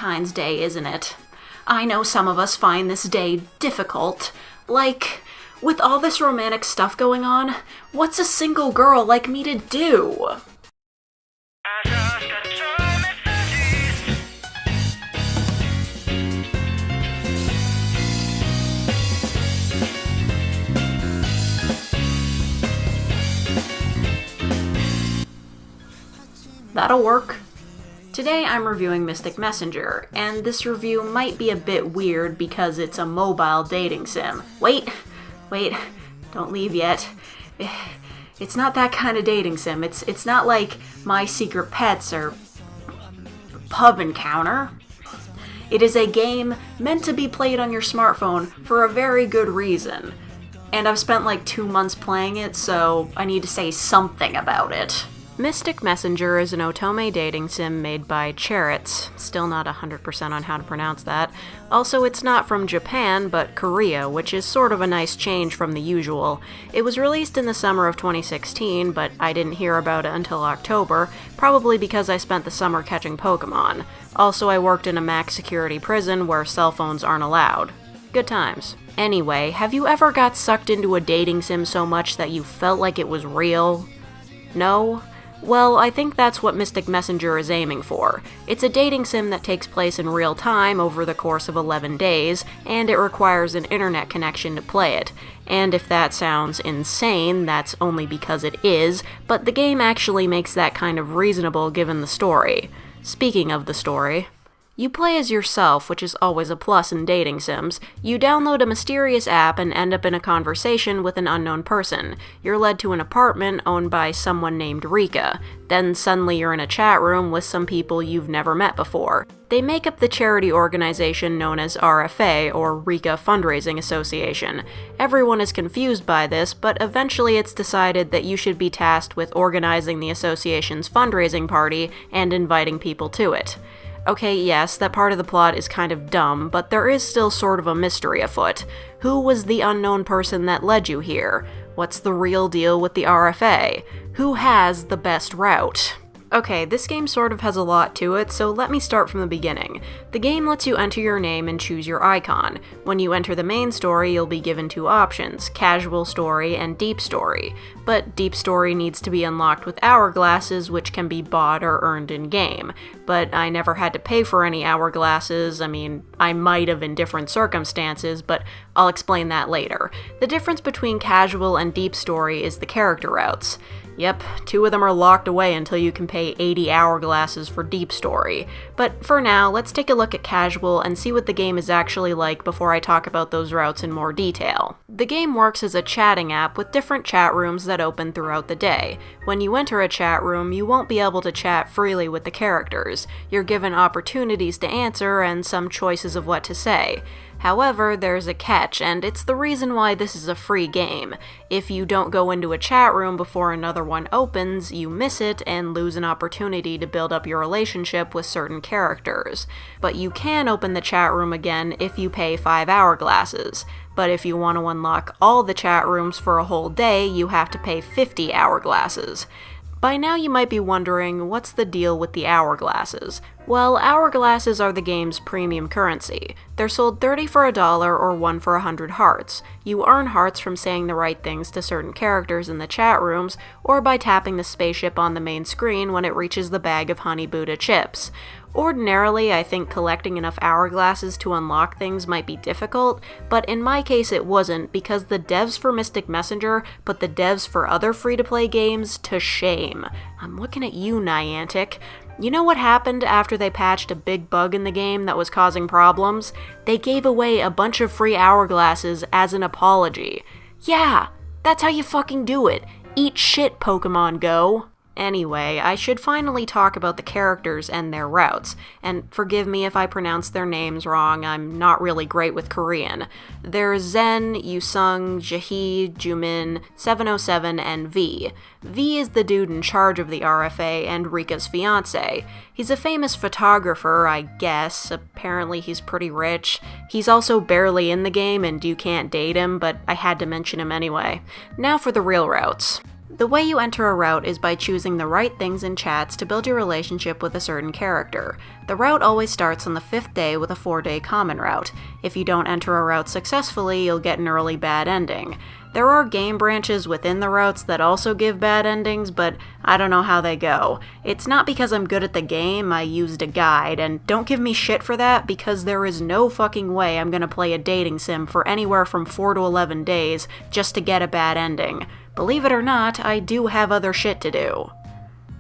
Valentine's Day, isn't it? I know some of us find this day difficult. Like, with all this romantic stuff going on, what's a single girl like me to do? That'll work. Today I'm reviewing Mystic Messenger, and this review might be a bit weird because it's a mobile dating sim. Wait, don't leave yet. It's not that kind of dating sim. It's not like My Secret Pets or Pub Encounter. It is a game meant to be played on your smartphone for a very good reason. And I've spent like 2 months playing it, so I need to say something about it. Mystic Messenger is an otome dating sim made by Chariots. Still not 100% on how to pronounce that. Also, it's not from Japan, but Korea, which is sort of a nice change from the usual. It was released in the summer of 2016, but I didn't hear about it until October, probably because I spent the summer catching Pokemon. Also, I worked in a max security prison where cell phones aren't allowed. Good times. Anyway, have you ever got sucked into a dating sim so much that you felt like it was real? No? Well, I think that's what Mystic Messenger is aiming for. It's a dating sim that takes place in real time over the course of 11 days, and it requires an internet connection to play it. And if that sounds insane, that's only because it is, but the game actually makes that kind of reasonable given the story. Speaking of the story, you play as yourself, which is always a plus in dating sims. You download a mysterious app and end up in a conversation with an unknown person. You're led to an apartment owned by someone named Rika. Then suddenly you're in a chat room with some people you've never met before. They make up the charity organization known as RFA, or Rika Fundraising Association. Everyone is confused by this, but eventually it's decided that you should be tasked with organizing the association's fundraising party and inviting people to it. Okay, yes, that part of the plot is kind of dumb, but there is still sort of a mystery afoot. Who was the unknown person that led you here? What's the real deal with the RFA? Who has the best route? Okay, this game sort of has a lot to it, so let me start from the beginning. The game lets you enter your name and choose your icon. When you enter the main story, you'll be given 2 options, Casual Story and Deep Story. But Deep Story needs to be unlocked with hourglasses, which can be bought or earned in-game. But I never had to pay for any hourglasses. I mean, I might have in different circumstances, but I'll explain that later. The difference between Casual and Deep Story is the character routes. Yep, 2 of them are locked away until you can pay 80 hourglasses for Deep Story. But for now, let's take a look at Casual and see what the game is actually like before I talk about those routes in more detail. The game works as a chatting app with different chat rooms that open throughout the day. When you enter a chat room, you won't be able to chat freely with the characters. You're given opportunities to answer and some choices of what to say. However, there's a catch, and it's the reason why this is a free game. If you don't go into a chat room before another one opens, you miss it and lose an opportunity to build up your relationship with certain characters. But you can open the chat room again if you pay 5 hourglasses. But if you want to unlock all the chat rooms for a whole day, you have to pay 50 hourglasses. By now you might be wondering, what's the deal with the hourglasses? Well, hourglasses are the game's premium currency. They're sold 30 for $1 or 1 for 100 hearts. You earn hearts from saying the right things to certain characters in the chat rooms, or by tapping the spaceship on the main screen when it reaches the bag of Honey Buddha chips. Ordinarily, I think collecting enough hourglasses to unlock things might be difficult, but in my case it wasn't because the devs for Mystic Messenger put the devs for other free-to-play games to shame. I'm looking at you, Niantic. You know what happened after they patched a big bug in the game that was causing problems? They gave away a bunch of free hourglasses as an apology. Yeah, that's how you fucking do it. Eat shit, Pokemon Go. Anyway, I should finally talk about the characters and their routes, and forgive me if I pronounce their names wrong, I'm not really great with Korean. There's Zen, Yusung, Jahi, Jumin, 707, and V. V is the dude in charge of the RFA and Rika's fiancé. He's a famous photographer, I guess. Apparently he's pretty rich. He's also barely in the game and you can't date him, but I had to mention him anyway. Now for the real routes. The way you enter a route is by choosing the right things in chats to build your relationship with a certain character. The route always starts on the 5th day with a 4-day common route. If you don't enter a route successfully, you'll get an early bad ending. There are game branches within the routes that also give bad endings, but I don't know how they go. It's not because I'm good at the game, I used a guide, and don't give me shit for that because there is no fucking way I'm gonna play a dating sim for anywhere from 4 to 11 days just to get a bad ending. Believe it or not, I do have other shit to do.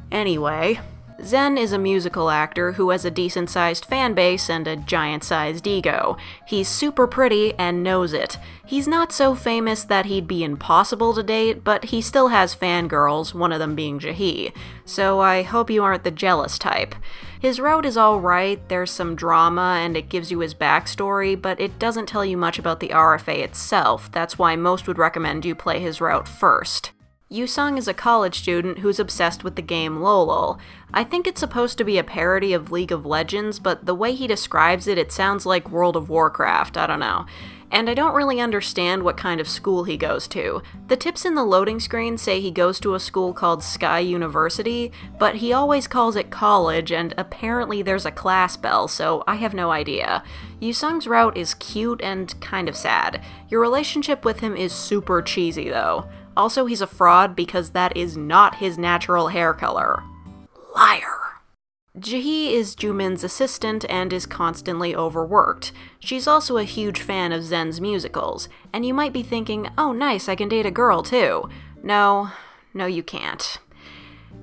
Anyway, Zen is a musical actor who has a decent-sized fan base and a giant-sized ego. He's super pretty and knows it. He's not so famous that he'd be impossible to date, but he still has fangirls, one of them being Jaehee, so I hope you aren't the jealous type. His route is alright, there's some drama, and it gives you his backstory, but it doesn't tell you much about the RFA itself. That's why most would recommend you play his route first. Yusung is a college student who's obsessed with the game Lolol. I think it's supposed to be a parody of League of Legends, but the way he describes it, it sounds like World of Warcraft, I don't know. And I don't really understand what kind of school he goes to. The tips in the loading screen say he goes to a school called Sky University, but he always calls it college, and apparently there's a class bell, so I have no idea. Yusung's route is cute and kind of sad. Your relationship with him is super cheesy, though. Also, he's a fraud because that is not his natural hair color. Liar! Jaehee is Jumin's assistant and is constantly overworked. She's also a huge fan of Zen's musicals, and you might be thinking, oh nice, I can date a girl too. No, you can't.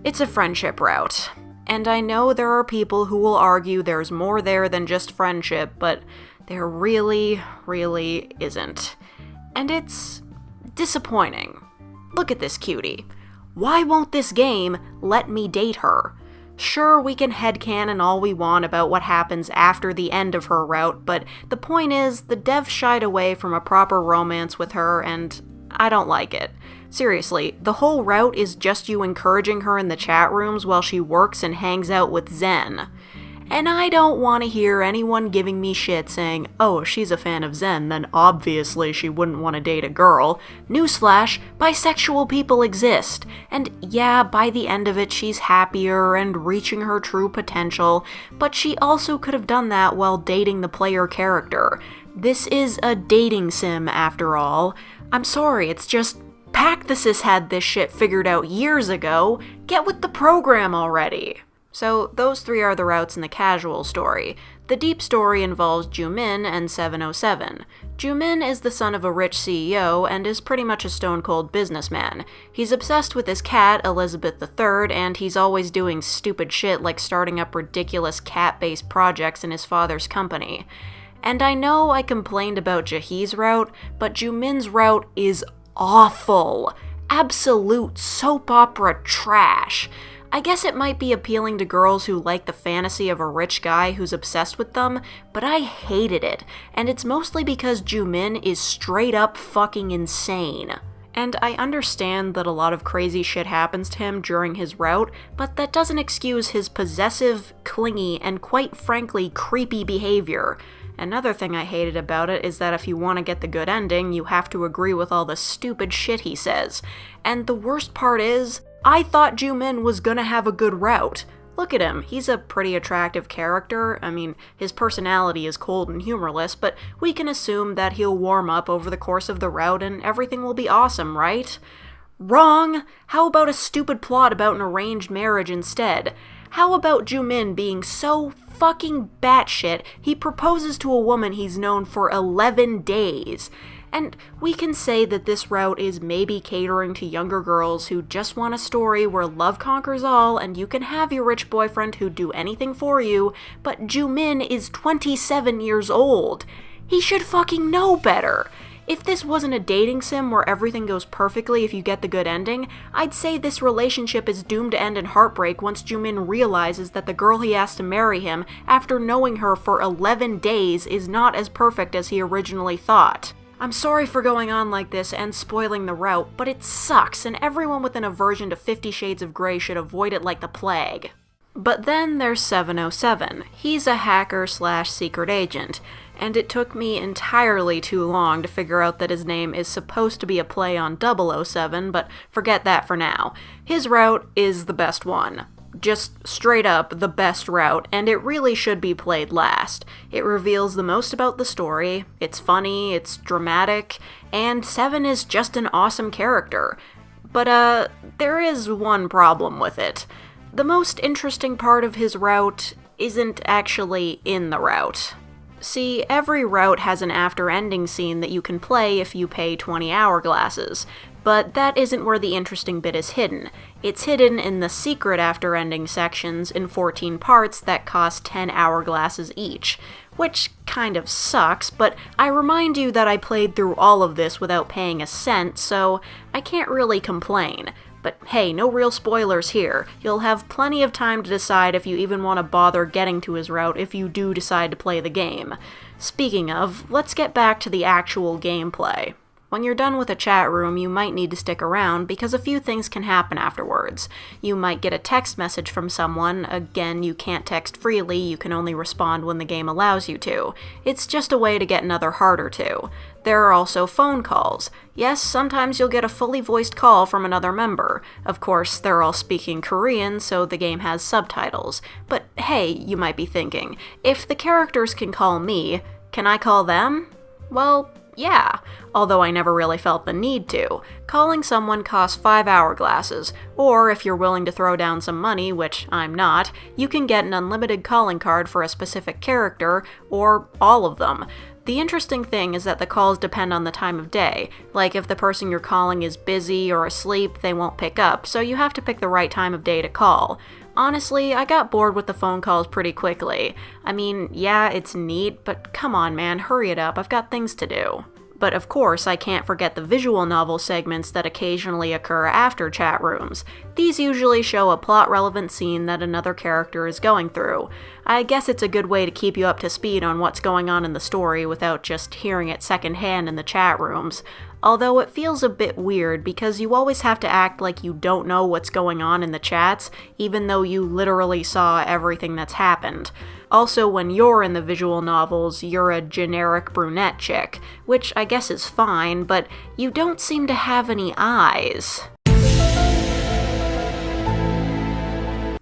It's a friendship route. And I know there are people who will argue there's more there than just friendship, but there really, really isn't. And it's disappointing. Look at this cutie. Why won't this game let me date her? Sure, we can headcanon all we want about what happens after the end of her route, but the point is, the dev shied away from a proper romance with her, and I don't like it. Seriously, the whole route is just you encouraging her in the chat rooms while she works and hangs out with Zen. And I don't want to hear anyone giving me shit saying, oh, she's a fan of Zen, then obviously she wouldn't want to date a girl. Newsflash, bisexual people exist. And yeah, by the end of it, she's happier and reaching her true potential, but she also could have done that while dating the player character. This is a dating sim, after all. I'm sorry, it's just, Pacthusis had this shit figured out years ago. Get with the program already. So those 3 are the routes in the casual story. The deep story involves Jumin and 707. Jumin is the son of a rich CEO and is pretty much a stone-cold businessman. He's obsessed with his cat, Elizabeth III, and he's always doing stupid shit like starting up ridiculous cat-based projects in his father's company. And I know I complained about Jaehee's route, but Jumin's route is awful. Absolute soap opera trash. I guess it might be appealing to girls who like the fantasy of a rich guy who's obsessed with them, but I hated it, and it's mostly because Jumin is straight up fucking insane. And I understand that a lot of crazy shit happens to him during his route, but that doesn't excuse his possessive, clingy, and quite frankly creepy behavior. Another thing I hated about it is that if you want to get the good ending, you have to agree with all the stupid shit he says. And the worst part is, I thought Jumin was gonna have a good route. Look at him, he's a pretty attractive character. I mean, his personality is cold and humorless, but we can assume that he'll warm up over the course of the route and everything will be awesome, right? Wrong! How about a stupid plot about an arranged marriage instead? How about Jumin being so fucking batshit he proposes to a woman he's known for 11 days? And we can say that this route is maybe catering to younger girls who just want a story where love conquers all and you can have your rich boyfriend who'd do anything for you, but Jumin is 27 years old. He should fucking know better. If this wasn't a dating sim where everything goes perfectly if you get the good ending, I'd say this relationship is doomed to end in heartbreak once Jumin realizes that the girl he asked to marry him after knowing her for 11 days is not as perfect as he originally thought. I'm sorry for going on like this and spoiling the route, but it sucks, and everyone with an aversion to 50 Shades of Grey should avoid it like the plague. But then there's 707. He's a hacker slash secret agent, and it took me entirely too long to figure out that his name is supposed to be a play on 007, but forget that for now. His route is the best one. Just straight up the best route, and it really should be played last. It reveals the most about the story, it's funny, it's dramatic, and Seven is just an awesome character. But, there is one problem with it. The most interesting part of his route isn't actually in the route. See, every route has an after-ending scene that you can play if you pay 20 hourglasses, but that isn't where the interesting bit is hidden. It's hidden in the secret after-ending sections in 14 parts that cost 10 hourglasses each, which kind of sucks, but I remind you that I played through all of this without paying a cent, so I can't really complain. But hey, no real spoilers here. You'll have plenty of time to decide if you even want to bother getting to his route if you do decide to play the game. Speaking of, let's get back to the actual gameplay. When you're done with a chat room, you might need to stick around because a few things can happen afterwards. You might get a text message from someone. Again, you can't text freely, you can only respond when the game allows you to. It's just a way to get another heart or two. There are also phone calls. Yes, sometimes you'll get a fully voiced call from another member. Of course, they're all speaking Korean, so the game has subtitles. But hey, you might be thinking, if the characters can call me, can I call them? Well, yeah, although I never really felt the need to. Calling someone costs 5 hourglasses, or if you're willing to throw down some money, which I'm not, you can get an unlimited calling card for a specific character, or all of them. The interesting thing is that the calls depend on the time of day. Like if the person you're calling is busy or asleep, they won't pick up, so you have to pick the right time of day to call. Honestly, I got bored with the phone calls pretty quickly. I mean, yeah, it's neat, but come on man, hurry it up, I've got things to do. But of course, I can't forget the visual novel segments that occasionally occur after chat rooms. These usually show a plot-relevant scene that another character is going through. I guess it's a good way to keep you up to speed on what's going on in the story without just hearing it secondhand in the chat rooms. Although it feels a bit weird because you always have to act like you don't know what's going on in the chats, even though you literally saw everything that's happened. Also, when you're in the visual novels, you're a generic brunette chick, which I guess is fine, but you don't seem to have any eyes.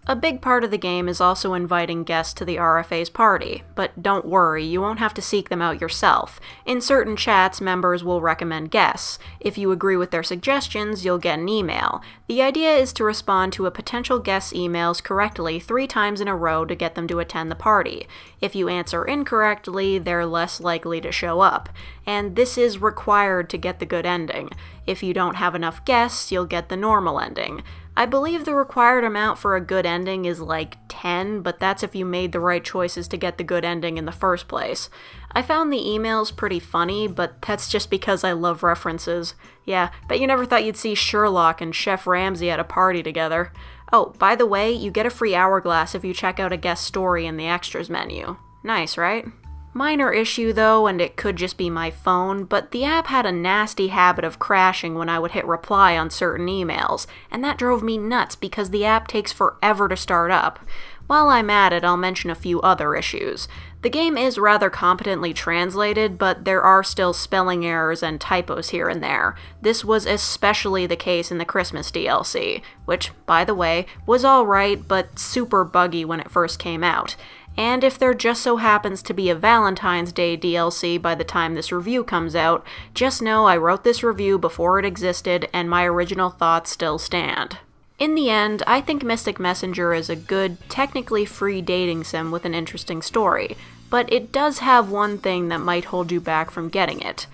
A big part of the game is also inviting guests to the RFA's party, but don't worry, you won't have to seek them out yourself. In certain chats, members will recommend guests. If you agree with their suggestions, you'll get an email. The idea is to respond to a potential guest's emails correctly 3 times in a row to get them to attend the party. If you answer incorrectly, they're less likely to show up. And this is required to get the good ending. If you don't have enough guests, you'll get the normal ending. I believe the required amount for a good ending is like 10, but that's if you made the right choices to get the good ending in the first place. I found the emails pretty funny, but that's just because I love references. Yeah, bet you never thought you'd see Sherlock and Chef Ramsay at a party together. Oh, by the way, you get a free hourglass if you check out a guest story in the extras menu. Nice, right? Minor issue though, and it could just be my phone, but the app had a nasty habit of crashing when I would hit reply on certain emails, and that drove me nuts because the app takes forever to start up. While I'm at it, I'll mention a few other issues. The game is rather competently translated, but there are still spelling errors and typos here and there. This was especially the case in the Christmas DLC, which, by the way, was alright, but super buggy when it first came out. And if there just so happens to be a Valentine's Day DLC by the time this review comes out, just know I wrote this review before it existed and my original thoughts still stand. In the end, I think Mystic Messenger is a good, technically free dating sim with an interesting story, but it does have one thing that might hold you back from getting it.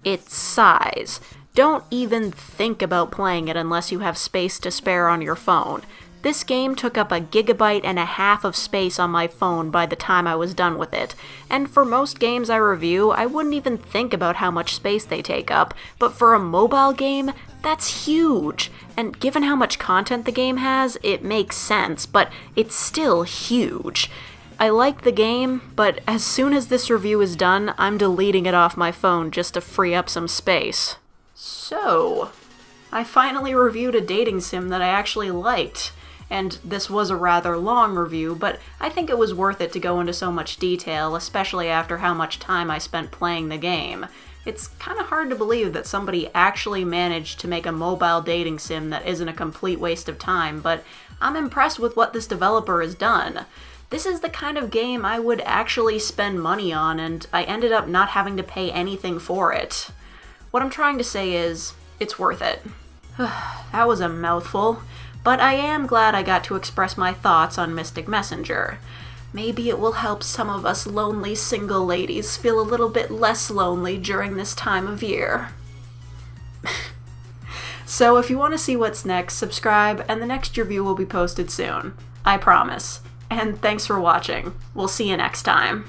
Its size. Don't even think about playing it unless you have space to spare on your phone. This game took up 1.5 gigabytes of space on my phone by the time I was done with it, and for most games I review, I wouldn't even think about how much space they take up, but for a mobile game, that's huge! And given how much content the game has, it makes sense, but it's still huge. I like the game, but as soon as this review is done, I'm deleting it off my phone just to free up some space. So, I finally reviewed a dating sim that I actually liked. and this was a rather long review, but I think it was worth it to go into so much detail, especially after how much time I spent playing the game. It's kind of hard to believe that somebody actually managed to make a mobile dating sim that isn't a complete waste of time, but I'm impressed with what this developer has done. This is the kind of game I would actually spend money on, and I ended up not having to pay anything for it. What I'm trying to say is, it's worth it. That was a mouthful, but I am glad I got to express my thoughts on Mystic Messenger. Maybe it will help some of us lonely single ladies feel a little bit less lonely during this time of year. So if you want to see what's next, subscribe, and the next review will be posted soon. I promise. And thanks for watching. We'll see you next time.